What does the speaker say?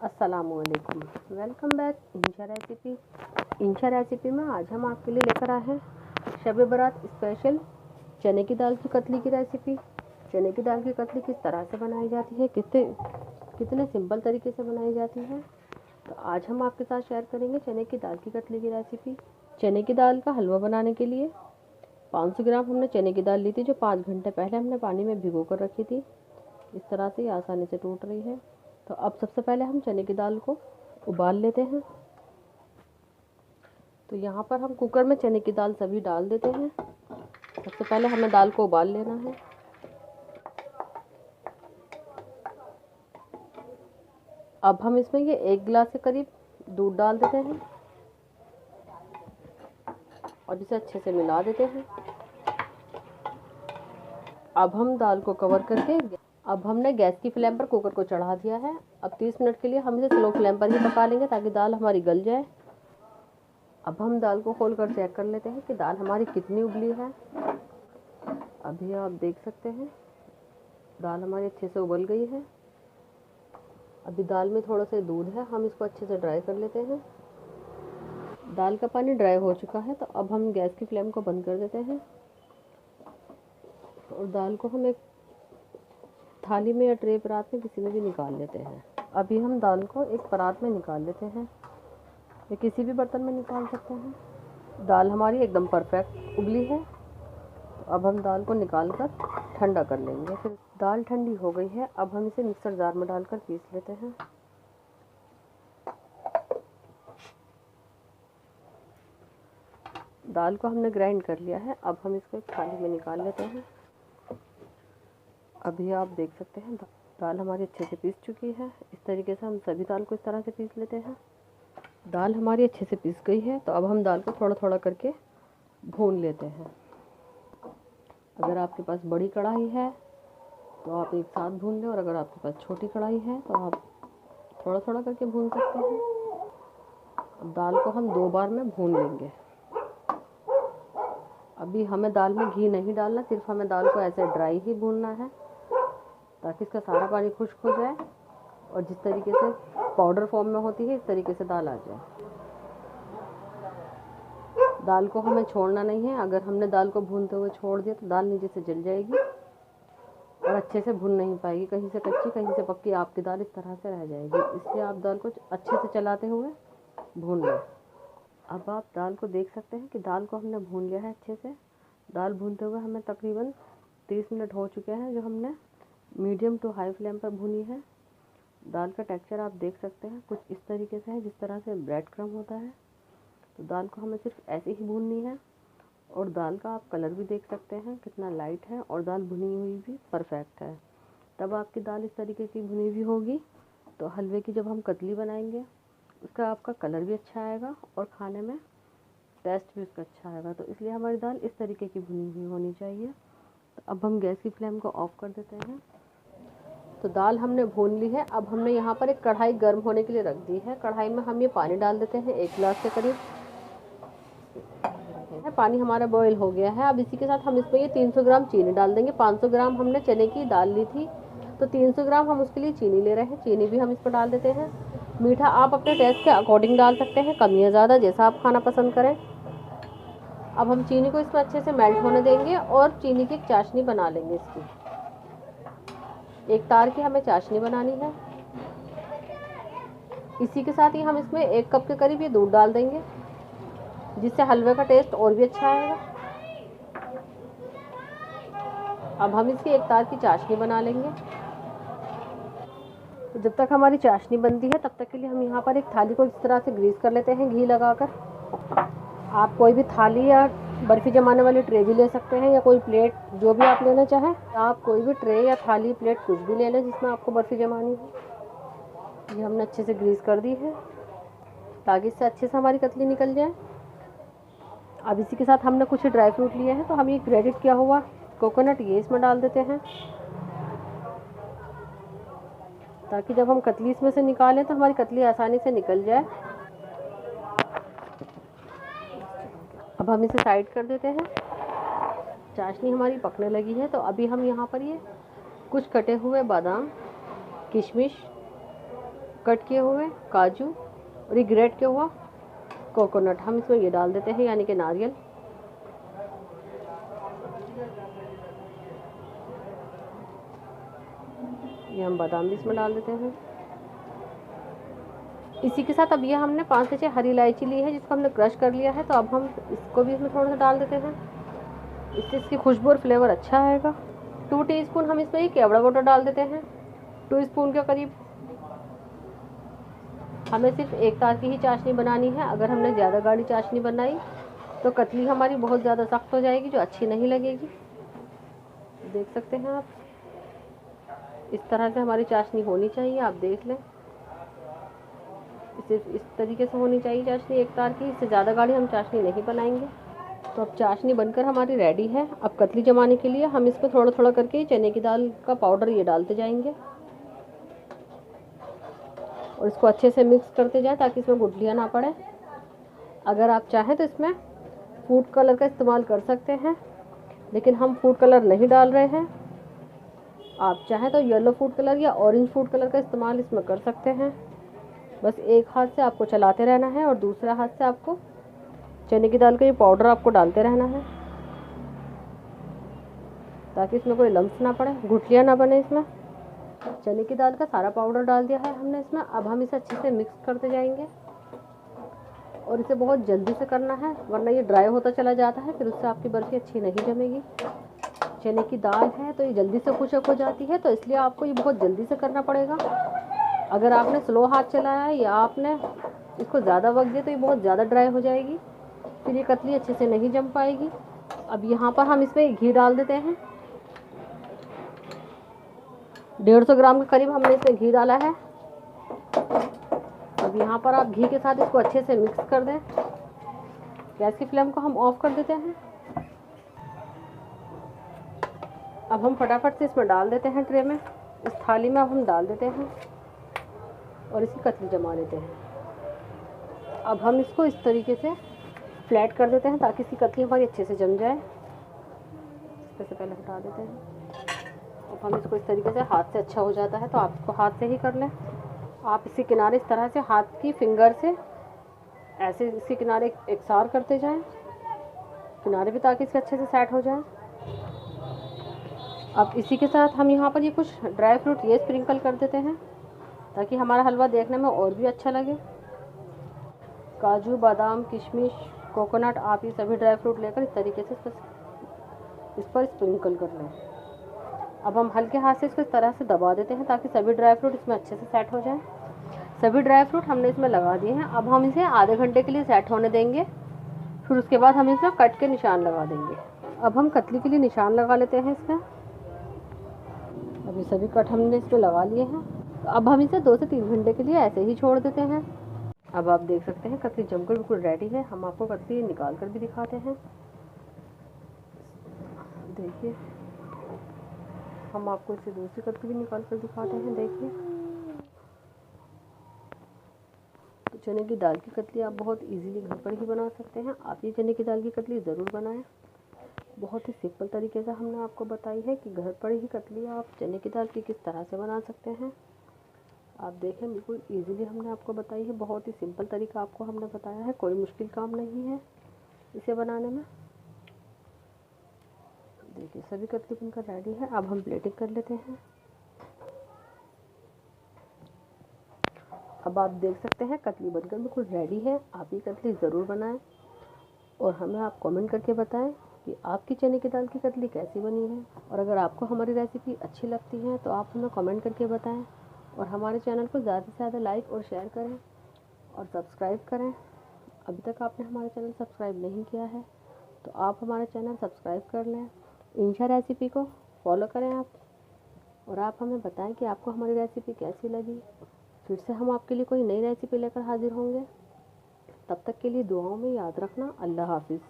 अस्सलामुअलैकुम, welcome back इंशा recipe. इंशा recipe में आज हम आपके लिए लेकर आए हैं शब बारात स्पेशल चने की दाल की कतली की रेसिपी। चने की दाल की कतली किस तरह से बनाई जाती है, कितने सिंपल तरीके से बनाई जाती है, तो आज हम आपके साथ शेयर करेंगे चने की दाल की कतली की रेसिपी। चने की दाल का हलवा बनाने के लिए 500 ग्राम हमने चने की दाल ली थी, जो 5 घंटे पहले हमने पानी में भिगो कर रखी थी। इस तरह से ये आसानी से टूट रही है। तो अब सबसे पहले हम चने की दाल को उबाल लेते हैं। तो यहाँ पर हम कुकर में चने की दाल सभी डाल देते हैं। सबसे पहले हमें दाल को उबाल लेना है। अब हम इसमें ये 1 गिलास के करीब दूध डाल देते हैं और इसे अच्छे से मिला देते हैं। अब हम दाल को कवर करके अब हमने गैस की फ्लेम पर कुकर को चढ़ा दिया है। अब 30 मिनट के लिए हम इसे स्लो फ्लेम पर ही पका लेंगे ताकि दाल हमारी गल जाए। अब हम दाल को खोल कर चेक कर लेते हैं कि दाल हमारी कितनी उबली है। अभी आप देख सकते हैं दाल हमारी अच्छे से उबल गई है। अभी दाल में थोड़ा सा दूध है, हम इसको अच्छे से ड्राई कर लेते हैं। दाल का पानी ड्राई हो चुका है, तो अब हम गैस की फ्लेम को बंद कर देते हैं और दाल को हम एक थाली में या ट्रे परात में किसी में भी निकाल लेते हैं। अभी हम दाल को एक परात में निकाल लेते हैं या किसी भी बर्तन में निकाल सकते हैं। दाल हमारी एकदम परफेक्ट उबली है। तो अब हम दाल को निकाल कर ठंडा कर लेंगे। फिर दाल ठंडी हो गई है, अब हम इसे मिक्सर जार में डालकर पीस लेते हैं। दाल को हमने ग्राइंड कर लिया है, अब हम इसको एक थाली में निकाल लेते हैं। अभी आप देख सकते हैं दाल हमारी अच्छे से पीस चुकी है। इस तरीके से हम सभी दाल को इस तरह से पीस लेते हैं। दाल हमारी अच्छे से पीस गई है, तो अब हम दाल को थोड़ा थोड़ा करके भून लेते हैं। अगर आपके पास बड़ी कढ़ाई है तो आप एक साथ भून लें, और अगर आपके पास छोटी कढ़ाई है तो आप थोड़ा थोड़ा करके भून सकते हैं। अब दाल को हम 2 बार में भून लेंगे। अभी हमें दाल में घी नहीं डालना, सिर्फ हमें दाल को ऐसे ड्राई ही भूनना है ताकि इसका सारा पानी खुश्क हो जाए और जिस तरीके से पाउडर फॉर्म में होती है इस तरीके से दाल आ जाए। दाल को हमें छोड़ना नहीं है। अगर हमने दाल को भूनते हुए छोड़ दिया तो दाल नीचे से जल जाएगी और अच्छे से भून नहीं पाएगी। कहीं से कच्ची कहीं से पक्की आपकी दाल इस तरह से रह जाएगी। इसलिए आप दाल को अच्छे से चलाते हुए भून लें। अब आप दाल को देख सकते हैं कि दाल को हमने भून लिया है अच्छे से। दाल भूनते हुए हमें तकरीबन 30 मिनट हो चुके हैं, जो हमने मीडियम टू हाई फ्लेम पर भुनी है। दाल का टेक्सचर आप देख सकते हैं कुछ इस तरीके से है, जिस तरह से ब्रेड क्रम होता है। तो दाल को हमें सिर्फ ऐसे ही भूननी है। और दाल का आप कलर भी देख सकते हैं कितना लाइट है, और दाल भुनी हुई भी परफेक्ट है। तब आपकी दाल इस तरीके की भुनी हुई होगी तो हलवे की जब हम कतली बनाएंगे उसका आपका कलर भी अच्छा आएगा और खाने में टेस्ट भी उसका अच्छा आएगा। तो इसलिए हमारी दाल इस तरीके की भुनी हुई होनी चाहिए। तो अब हम गैस की फ्लेम को ऑफ कर देते हैं। तो दाल हमने भून ली है। अब हमने यहाँ पर एक कढ़ाई गर्म होने के लिए रख दी है। कढ़ाई में हम ये पानी डाल देते हैं 1 गिलास के करीब। पानी हमारा बॉईल हो गया है। अब इसी के साथ हम इसमें ये 300 ग्राम चीनी डाल देंगे। 500 ग्राम हमने चने की दाल ली थी, तो 300 ग्राम हम उसके लिए चीनी ले रहे हैं। चीनी भी हम इस पर डाल देते हैं। मीठा आप अपने टेस्ट के अकॉर्डिंग डाल सकते हैं, कम या ज़्यादा, जैसा आप खाना पसंद करें। अब हम चीनी को इसमें अच्छे से मेल्ट होने देंगे और चीनी की एक चाशनी बना लेंगे। इसकी एक तार की हमें चाशनी बनानी है। इसी के साथ ही हम इसमें 1 कप के करीब ये दूध डाल देंगे, जिससे हलवे का टेस्ट और भी अच्छा आएगा। अब हम इसकी एक तार की चाशनी बना लेंगे। तो जब तक हमारी चाशनी बनती है तब तक के लिए हम यहाँ पर एक थाली को इस तरह से ग्रीस कर लेते हैं घी लगाकर। आप कोई भी थाली या बर्फ़ी जमाने वाली ट्रे भी ले सकते हैं, या कोई प्लेट, जो भी आप लेना चाहें। आप कोई भी ट्रे या थाली प्लेट कुछ भी ले लें जिसमें आपको बर्फ़ी जमानी हो। ये हमने अच्छे से ग्रीस कर दी है ताकि इससे अच्छे से हमारी कतली निकल जाए। अब इसी के साथ हमने कुछ ड्राई फ्रूट लिए हैं, तो हम ये ग्रेटेड किया हुआ कोकोनट ये इसमें डाल देते हैं, ताकि जब हम कतली इसमें से निकालें तो हमारी कतली आसानी से निकल जाए। अब हम इसे साइड कर देते हैं। चाशनी हमारी पकने लगी है, तो अभी हम यहाँ पर ये कुछ कटे हुए बादाम, किशमिश, कट किए हुए काजू और ये ग्रेट किया हुआ कोकोनट हम इसमें ये डाल देते हैं, यानी कि नारियल। ये हम बादाम भी इसमें डाल देते हैं। इसी के साथ अब ये हमने 5 से 6 हरी इलायची ली है, जिसको हमने क्रश कर लिया है, तो अब हम इसको भी इसमें थोड़ा सा डाल देते हैं। इससे इसकी खुशबू और फ्लेवर अच्छा आएगा। 2 टीस्पून हम इसमें केवड़ा पाउडर डाल देते हैं, 2 स्पून के करीब। हमें सिर्फ एक तार की ही चाशनी बनानी है। अगर हमने ज़्यादा गाढ़ी चाशनी बनाई तो कतली हमारी बहुत ज़्यादा सख्त हो जाएगी, जो अच्छी नहीं लगेगी। देख सकते हैं आप, इस तरह से हमारी चाशनी होनी चाहिए। आप देख लें, इस तरीके से होनी चाहिए चाशनी एक तार की। इससे ज़्यादा गाढ़ी हम चाशनी नहीं बनाएंगे। तो अब चाशनी बनकर हमारी रेडी है। अब कतली जमाने के लिए हम इसमें थोड़ा थोड़ा करके चने की दाल का पाउडर ये डालते जाएंगे और इसको अच्छे से मिक्स करते जाएं ताकि इसमें गुठलियाँ ना पड़े। अगर आप चाहें तो इसमें फूड कलर का इस्तेमाल कर सकते हैं, लेकिन हम फूड कलर नहीं डाल रहे हैं। आप चाहें तो येलो फूड कलर या ऑरेंज फूड कलर का इस्तेमाल इसमें कर सकते हैं। बस एक हाथ से आपको चलाते रहना है और दूसरा हाथ से आपको चने की दाल का ये पाउडर आपको डालते रहना है, ताकि इसमें कोई लम्स ना पड़े, गुठलियाँ ना बने इसमें। चने की दाल का सारा पाउडर डाल दिया है हमने इसमें। अब हम इसे अच्छे से मिक्स करते जाएंगे और इसे बहुत जल्दी से करना है, वरना ये ड्राई होता चला जाता है, फिर उससे आपकी बर्फ़ी अच्छी नहीं जमेगी। चने की दाल है तो ये जल्दी से खुशक हो जाती है, तो इसलिए आपको ये बहुत जल्दी से करना पड़ेगा। अगर आपने स्लो हाथ चलाया है या आपने इसको ज़्यादा वक्त दिया तो ये बहुत ज़्यादा ड्राई हो जाएगी, फिर ये कतली अच्छे से नहीं जम पाएगी। अब यहाँ पर हम इसमें घी डाल देते हैं। 150 ग्राम के करीब हमने इसमें घी डाला है। अब यहाँ पर आप घी के साथ इसको अच्छे से मिक्स कर दें। गैस की फ्लेम को हम ऑफ कर देते हैं। अब हम फटाफट से इसमें डाल देते हैं ट्रे में। इस थाली में अब हम डाल देते हैं और इसकी कतली जमा लेते हैं। अब हम इसको इस तरीके से फ्लैट कर देते हैं ताकि इसकी कतली हमारी अच्छे से जम जाए। इससे पहले हटा देते हैं। अब हम इसको इस तरीके से, हाथ से अच्छा हो जाता है तो आप इसको हाथ से ही कर लें। आप इसके किनारे इस तरह से हाथ की फिंगर से ऐसे इसके किनारे एकसार करते जाएं, किनारे भी, ताकि इसके अच्छे से सेट हो जाए। अब इसी के साथ हम यहाँ पर ये कुछ ड्राई फ्रूट ये स्प्रिंकल कर देते हैं ताकि हमारा हलवा देखने में और भी अच्छा लगे। काजू, बादाम, किशमिश, कोकोनट, आप ये सभी ड्राई फ्रूट लेकर इस तरीके से इस पर स्प्रिंकल कर लें। अब हम हल्के हाथ से इसको इस तरह से दबा देते हैं ताकि सभी ड्राई फ्रूट इसमें अच्छे से सेट हो जाए। सभी ड्राई फ्रूट हमने इसमें लगा दिए हैं। अब हम इसे आधे घंटे के लिए सेट होने देंगे, फिर उसके बाद हम इसमें कट के निशान लगा देंगे। अब हम कतली के लिए निशान लगा लेते हैं इसमें। अभी सभी कट हमने इसमें लगा लिए हैं। तो अब हम इसे 2 से 3 घंटे के लिए ऐसे ही छोड़ देते हैं। अब आप देख सकते हैं कतली जमकर बिल्कुल रेडी है। हम आपको कतली निकाल कर भी दिखाते हैं। देखिए, हम आपको इसे दूसरी कतली भी निकाल कर दिखाते हैं। देखिए, तो चने की दाल की कतली आप बहुत इजीली घर पर ही बना सकते हैं। आप ये चने की दाल की कतली ज़रूर बनाएं। बहुत ही सिंपल तरीके से हमने आपको बताई है कि घर पर ही कतली आप चने की दाल की किस तरह से बना सकते हैं। आप देखें, बिल्कुल इजीली हमने आपको बताई है। बहुत ही सिंपल तरीका आपको हमने बताया है, कोई मुश्किल काम नहीं है इसे बनाने में। देखिए, सभी कतली बनकर रेडी है। अब हम प्लेटिंग कर लेते हैं। अब आप देख सकते हैं कतली बनकर बिल्कुल रेडी है। आप ये कतली ज़रूर बनाएं और हमें आप कमेंट करके बताएं कि आपकी चने की दाल की कतली कैसी बनी है। और अगर आपको हमारी रेसिपी अच्छी लगती है तो आप हमें कमेंट करके बताएं और हमारे चैनल को ज़्यादा से ज़्यादा लाइक और शेयर करें और सब्सक्राइब करें। अभी तक आपने हमारा चैनल सब्सक्राइब नहीं किया है तो आप हमारा चैनल सब्सक्राइब कर लें। इंशा रेसिपी को फॉलो करें आप, और आप हमें बताएं कि आपको हमारी रेसिपी कैसी लगी। फिर से हम आपके लिए कोई नई रेसिपी लेकर हाजिर होंगे। तब तक के लिए दुआओं में याद रखना। अल्लाह हाफिज़।